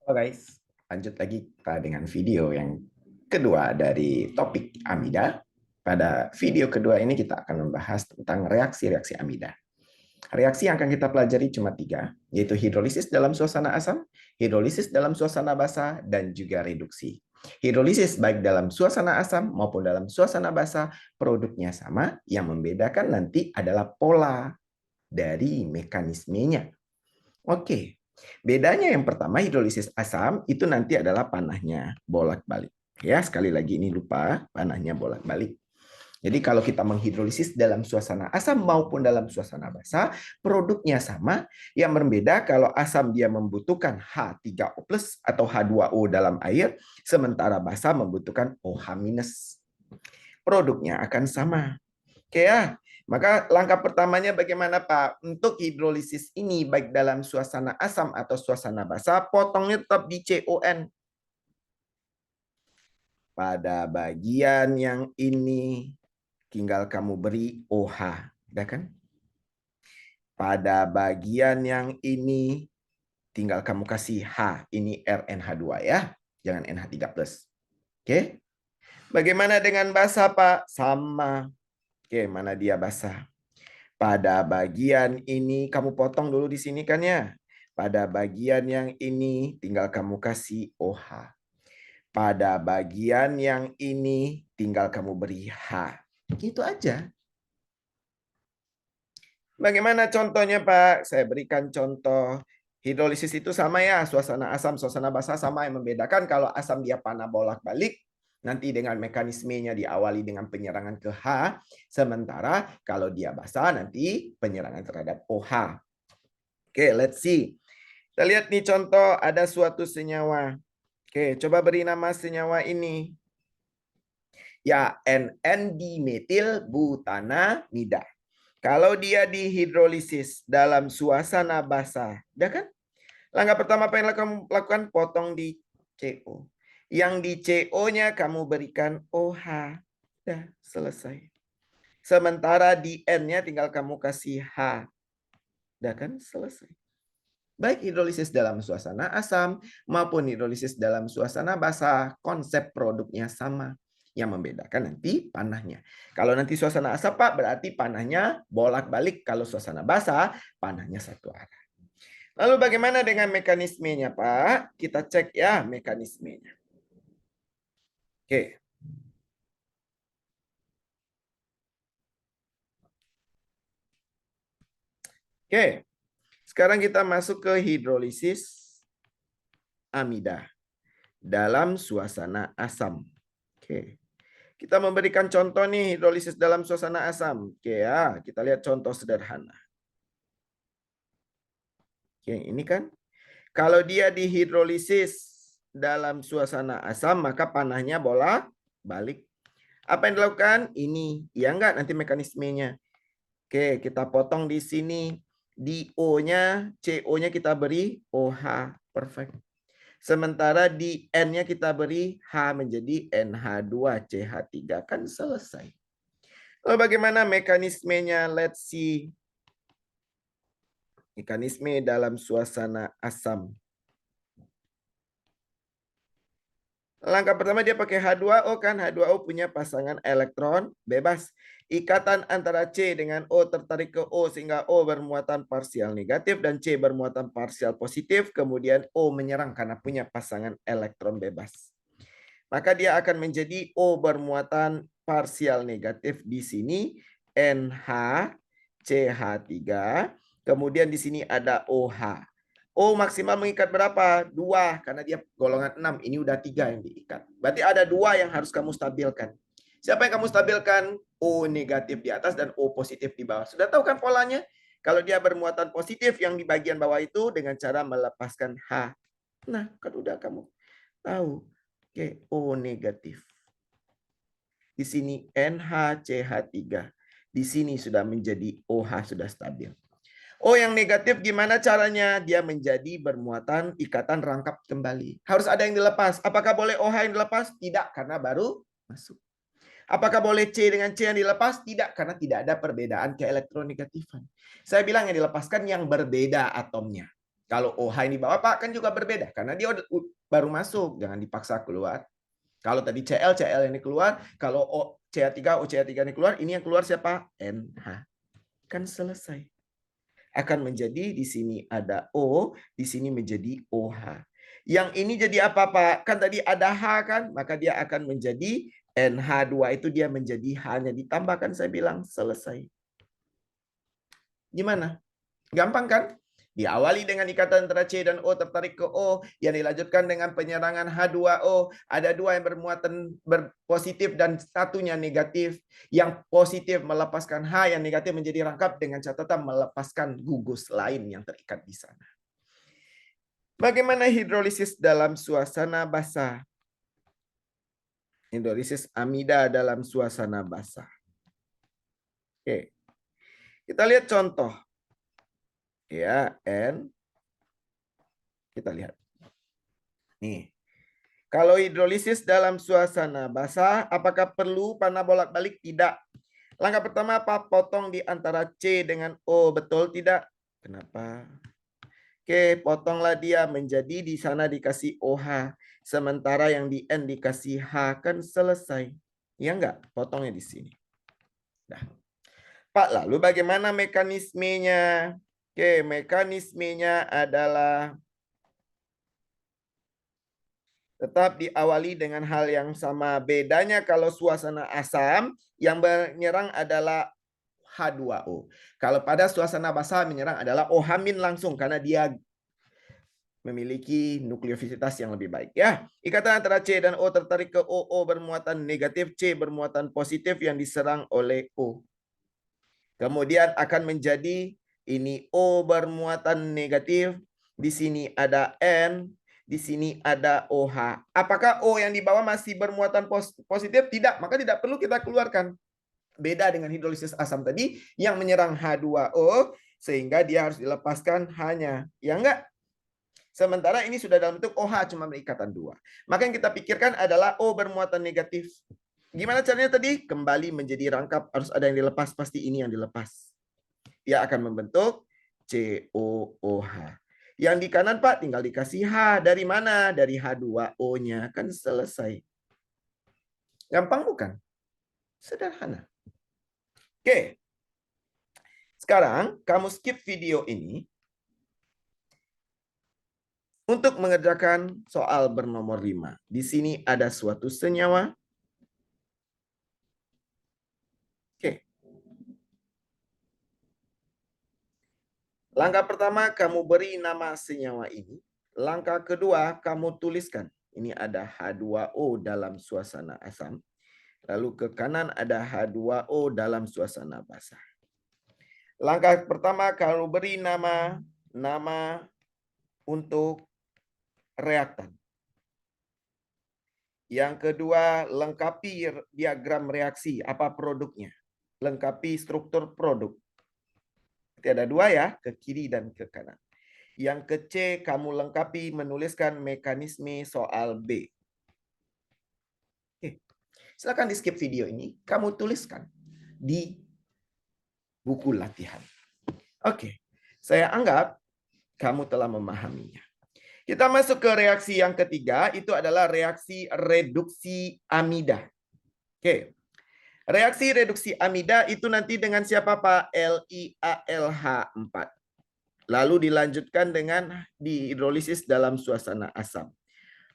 Halo guys, lanjut lagi kita dengan video yang kedua dari topik amida. Pada video kedua ini kita akan membahas tentang reaksi-reaksi amida. Reaksi yang akan kita pelajari cuma 3, yaitu hidrolisis dalam suasana asam, hidrolisis dalam suasana basah, dan juga reduksi. Hidrolisis baik dalam suasana asam maupun dalam suasana basah, produknya sama, yang membedakan nanti adalah pola dari mekanismenya. Oke, bedanya yang pertama hidrolisis asam itu nanti adalah panahnya bolak-balik. Ya, sekali lagi ini lupa, panahnya bolak-balik. Jadi kalau kita menghidrolisis dalam suasana asam maupun dalam suasana basah, produknya sama. Yang berbeda kalau asam dia membutuhkan H3O+ atau H2O dalam air, sementara basah membutuhkan OH-. Produknya akan sama. Oke ya, maka langkah pertamanya bagaimana Pak? Untuk hidrolisis ini baik dalam suasana asam atau suasana basah, potongnya tetap di CON. Pada bagian yang ini tinggal kamu beri OH, ya kan? Pada bagian yang ini tinggal kamu kasih H, ini RNH2 ya, jangan NH3+. Oke? Bagaimana dengan basah Pak? Sama. Oke, mana dia basah? Pada bagian ini kamu potong dulu di sini kan ya. Pada bagian yang ini tinggal kamu kasih OH. Pada bagian yang ini tinggal kamu beri H. Gitu aja. Bagaimana contohnya Pak? Saya berikan contoh. Hidrolisis itu sama ya, suasana asam, suasana basah sama. Yang membedakan kalau asam dia panah bolak-balik, nanti dengan mekanismenya diawali dengan penyerangan ke H, sementara kalau dia basah nanti penyerangan terhadap OH. Oke, let's see. Kita lihat nih contoh, ada suatu senyawa. Oke, coba beri nama senyawa ini. Ya, NN-dimetil butanamida. Kalau dia dihidrolisis dalam suasana basah, ya kan? Langkah pertama apa yang kamu lakukan? Potong di CO. Yang di CO-nya kamu berikan OH. Udah, selesai. Sementara di N-nya tinggal kamu kasih H. Udah kan? Selesai. Baik hidrolisis dalam suasana asam maupun hidrolisis dalam suasana basah, konsep produknya sama. Yang membedakan nanti panahnya. Kalau nanti suasana asam Pak, berarti panahnya bolak-balik. Kalau suasana basah, panahnya satu arah. Lalu bagaimana dengan mekanismenya Pak? Kita cek ya mekanismenya. Oke. Oke. Sekarang kita masuk ke hidrolisis amida dalam suasana asam. Oke. Kita memberikan contoh nih hidrolisis dalam suasana asam. Oke ya, kita lihat contoh sederhana. Oke, ini kan. Kalau dia dihidrolisis dalam suasana asam, maka panahnya bolak-balik. Apa yang dilakukan? Ini. Ya enggak nanti mekanismenya. Oke, kita potong di sini. Di O-nya, CO-nya kita beri OH. Perfect. Sementara di N-nya kita beri H menjadi NH2CH3. Kan selesai. Lalu bagaimana mekanismenya? Let's see. Mekanisme dalam suasana asam. Langkah pertama dia pakai H2O kan. H2O punya pasangan elektron bebas. Ikatan antara C dengan O tertarik ke O sehingga O bermuatan parsial negatif dan C bermuatan parsial positif. Kemudian O menyerang karena punya pasangan elektron bebas. Maka dia akan menjadi O bermuatan parsial negatif di sini NH-CH3. Kemudian di sini ada OH. O maksimal mengikat berapa? 2 karena dia golongan 6. Ini udah 3 yang diikat. Berarti ada 2 yang harus kamu stabilkan. Siapa yang kamu stabilkan? O negatif di atas dan O positif di bawah. Sudah tahu kan polanya? Kalau dia bermuatan positif yang di bagian bawah itu dengan cara melepaskan H. Nah, kan udah kamu tahu. Oke, O negatif. Di sini NHCH3. Di sini sudah menjadi OH sudah stabil. O yang negatif gimana caranya? Dia menjadi bermuatan ikatan rangkap kembali. Harus ada yang dilepas. Apakah boleh OH yang dilepas? Tidak, karena baru masuk. Apakah boleh C dengan C yang dilepas? Tidak, karena tidak ada perbedaan keelektronegatifan. Saya bilang yang dilepaskan yang berbeda atomnya. Kalau OH yang di bawah Pak kan juga berbeda karena dia baru masuk, jangan dipaksa keluar. Kalau tadi Cl ini keluar, kalau CH3, OCH3 ini keluar, ini yang keluar siapa? NH. Kan selesai. Akan menjadi di sini ada O, di sini menjadi OH. Yang ini jadi apa Pak? Kan tadi ada H kan, maka dia akan menjadi NH2 itu dia menjadi H-nya ditambahkan, saya bilang selesai. Gimana? Gampang kan? Diawali dengan ikatan antara C dan O tertarik ke O, yang dilanjutkan dengan penyerangan H2O. Ada dua yang bermuatan positif dan satunya negatif. Yang positif melepaskan H, yang negatif menjadi rangkap dengan catatan melepaskan gugus lain yang terikat di sana. Bagaimana hidrolisis dalam suasana basah? Hidrolisis amida dalam suasana basah. Oke. Kita lihat contoh. Ya, N. Kita lihat. Nih. Kalau hidrolisis dalam suasana basah, apakah perlu panah bolak-balik? Tidak. Langkah pertama apa? Potong di antara C dengan O. Betul tidak? Kenapa? Oke, potonglah dia menjadi di sana dikasih OH. Sementara yang di N dikasih H. Kan selesai. Ya enggak? Potongnya di sini. Nah. Pak, lalu bagaimana mekanismenya? Oke, mekanismenya adalah tetap diawali dengan hal yang sama. Bedanya kalau suasana asam, yang menyerang adalah H2O. Kalau pada suasana basah menyerang adalah OH- langsung, karena dia memiliki nukleofisitas yang lebih baik. Ya, ikatan antara C dan O tertarik ke OO bermuatan negatif, C bermuatan positif yang diserang oleh O. Kemudian akan menjadi ini O bermuatan negatif, di sini ada N, di sini ada OH. Apakah O yang di bawah masih bermuatan positif? Tidak, maka tidak perlu kita keluarkan. Beda dengan hidrolisis asam tadi yang menyerang H2O sehingga dia harus dilepaskan H-nya. Ya enggak? Sementara ini sudah dalam bentuk OH cuma berikatan dua. Maka yang kita pikirkan adalah O bermuatan negatif. Gimana caranya tadi? Kembali menjadi rangkap, harus ada yang dilepas, pasti ini yang dilepas. Dia akan membentuk COOH. Yang di kanan Pak tinggal dikasih H. Dari mana? Dari H2O-nya. Kan selesai. Gampang bukan? Sederhana. Oke. Sekarang kamu skip video ini untuk mengerjakan soal bernomor 5. Di sini ada suatu senyawa. Oke. Langkah pertama, kamu beri nama senyawa ini. Langkah kedua, kamu tuliskan. Ini ada H2O dalam suasana asam. Lalu ke kanan ada H2O dalam suasana basah. Langkah pertama, kamu beri nama untuk reaktan. Yang kedua, lengkapi diagram reaksi. Apa produknya? Lengkapi struktur produk. Berarti ada dua ya, ke kiri dan ke kanan. Yang ke C, kamu lengkapi menuliskan mekanisme soal B. Oke. Silakan di skip video ini, kamu tuliskan di buku latihan. Oke, saya anggap kamu telah memahaminya. Kita masuk ke reaksi yang ketiga, itu adalah reaksi reduksi amida. Oke. Reaksi reduksi amida itu nanti dengan siapa Pak? LiAlH4. Lalu dilanjutkan dengan dihidrolisis dalam suasana asam.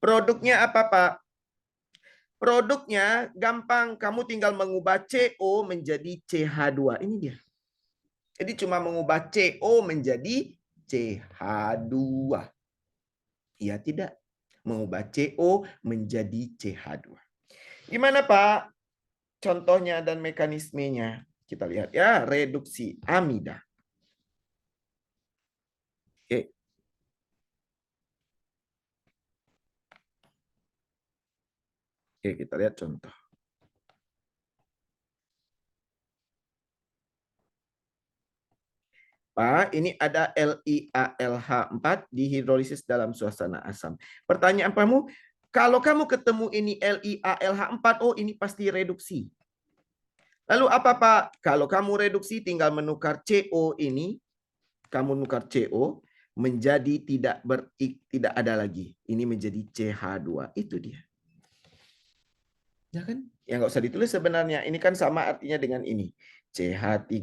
Produknya apa Pak? Produknya gampang, kamu tinggal mengubah CO menjadi CH2. Ini dia. Jadi cuma mengubah CO menjadi CH2. Iya tidak? Mengubah CO menjadi CH2. Gimana Pak? Contohnya dan mekanismenya. Kita lihat ya, reduksi amida. Oke. Oke, kita lihat contoh. Pak, ini ada LiAlH4 dihidrolisis dalam suasana asam. Pertanyaan kamu, kalau kamu ketemu ini LiAlH4, oh ini pasti reduksi. Lalu apa Pak? Kalau kamu reduksi tinggal menukar CO ini, kamu nukar CO, menjadi tidak ada lagi. Ini menjadi CH2. Itu dia. Ya kan? Ya nggak usah ditulis sebenarnya. Ini kan sama artinya dengan ini. CH3,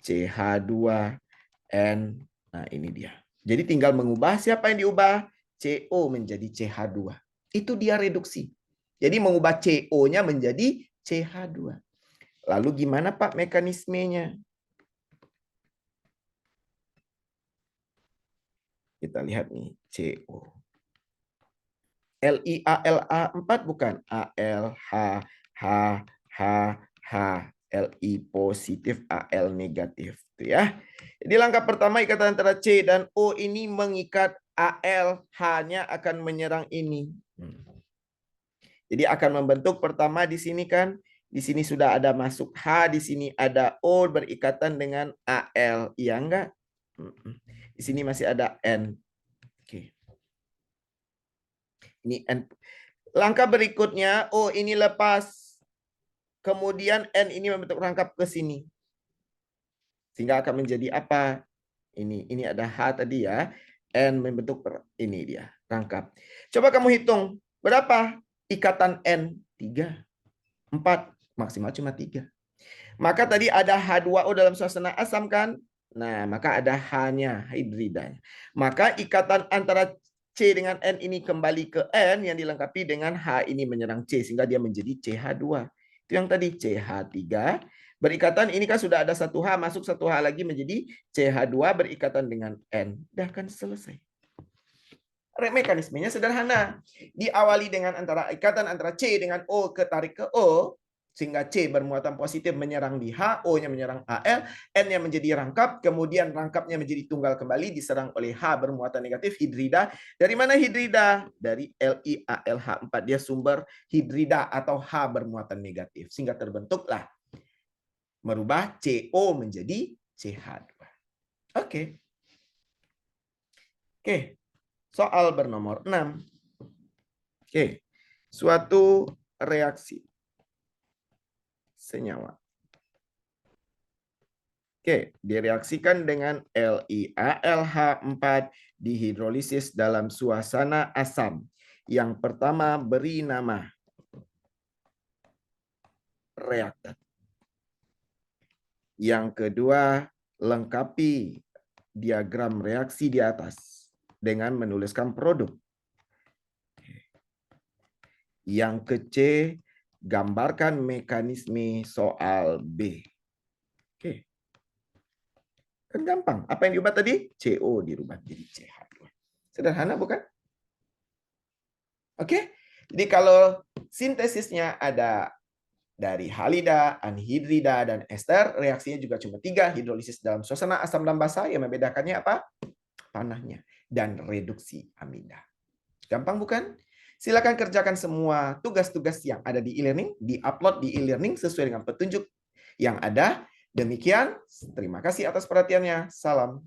CH2, N. Nah, ini dia. Jadi tinggal mengubah. Siapa yang diubah? CO menjadi CH2. Itu dia reduksi. Jadi mengubah CO-nya menjadi CH2. Lalu gimana Pak mekanismenya? Kita lihat nih, CO. LiALA4 bukan? ALH, Li positif, Al negatif. Itu ya. Jadi langkah pertama ikatan antara C dan O ini mengikat Al, H-nya akan menyerang ini. Jadi akan membentuk pertama di sini kan, di sini sudah ada masuk H, di sini ada O berikatan dengan Al. Iya enggak? Di sini masih ada N. Oke. Ini N. Langkah berikutnya, oh ini lepas. Kemudian N ini membentuk rangkap ke sini. Sehingga akan menjadi apa? Ini ada H tadi ya. N membentuk ini dia, rangkap. Coba kamu hitung. Berapa ikatan N? 3. 4. Maksimal cuma 3. Maka tadi ada H2O dalam suasana asam kan? Nah, maka ada H-nya, hidridanya. Maka ikatan antara C dengan N ini kembali ke N yang dilengkapi dengan H ini menyerang C sehingga dia menjadi CH2. Itu yang tadi CH3 berikatan ini kan sudah ada satu H masuk satu H lagi menjadi CH2 berikatan dengan N. Dah kan selesai. Mekanismenya sederhana. Diawali dengan ikatan antara C dengan O ketarik ke O. Sehingga C bermuatan positif menyerang di H, O-nya menyerang Al, N-nya menjadi rangkap, kemudian rangkapnya menjadi tunggal kembali, diserang oleh H bermuatan negatif, hidrida. Dari mana hidrida? Dari LiAlH4. Dia sumber hidrida atau H bermuatan negatif. Sehingga terbentuklah merubah CO menjadi CH2. Oke. Oke. Soal bernomor 6. Oke. Suatu reaksi senyawa. Oke, direaksikan dengan LiAlH4 dihidrolisis dalam suasana asam. Yang pertama beri nama reaktan. Yang kedua lengkapi diagram reaksi di atas dengan menuliskan produk. Yang ke-C gambarkan mekanisme soal B. Oke. Kan gampang. Apa yang diubah tadi? CO dirubah jadi CH2. Sederhana bukan? Oke. Jadi kalau sintesisnya ada dari halida, anhidrida, dan ester, reaksinya juga cuma 3. Hidrolisis dalam suasana asam dan basa. Yang membedakannya apa? Panahnya. Dan reduksi amida. Gampang bukan? Silakan kerjakan semua tugas-tugas yang ada di e-learning, di-upload di e-learning sesuai dengan petunjuk yang ada. Demikian, terima kasih atas perhatiannya. Salam.